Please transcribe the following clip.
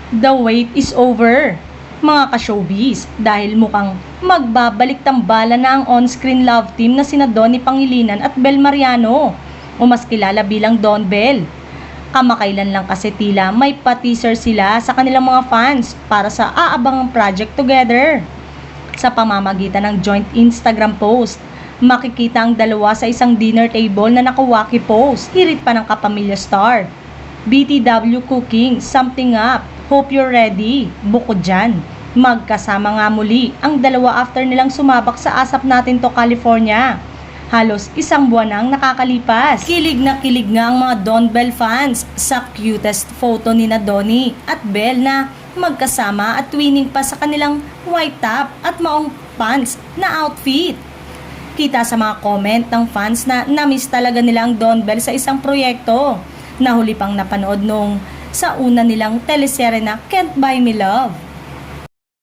The wait is over, mga ka-showbiz, dahil mukhang magbabalik tambala na ang on-screen love team na sina Donnie Pangilinan at Bel Mariano, o mas kilala bilang Don Bel. Kamakailan lang kasi tila may pa-teaser sila sa kanilang mga fans para sa aabangang project together. Sa pamamagitan ng joint Instagram post, makikita ang dalawa sa isang dinner table na nakawaki post. Hirit pa ng kapamilya star. BTW cooking, something up, hope you're ready. Bukod dyan, magkasama nga muli ang dalawa after nilang sumabak sa Asap Natin To California. Halos isang buwan nang nakakalipas. Kilig na kilig nga ang mga Don Bel fans sa cutest photo ni na Donnie at Bel na magkasama at twinning pa sa kanilang white top at maong pants na outfit. Kita sa mga comment ng fans na namiss talaga nila ang Don Bel sa isang proyekto na huli pang napanood nung sa una nilang teleserye na Can't Buy Me Love.